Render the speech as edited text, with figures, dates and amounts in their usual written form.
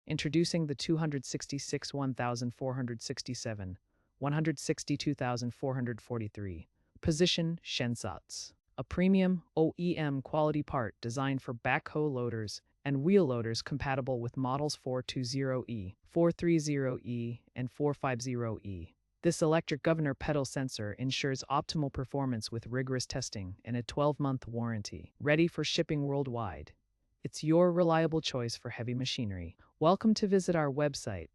Introducing the 266 1467, 162,443. Position Shensats. A premium OEM quality part designed for backhoe loaders and wheel loaders compatible with models 420E, 430E, and 450E. This electric governor pedal sensor ensures optimal performance with rigorous testing and a 12-month warranty. Ready for shipping worldwide. It's your reliable choice for heavy machinery. Welcome to visit our website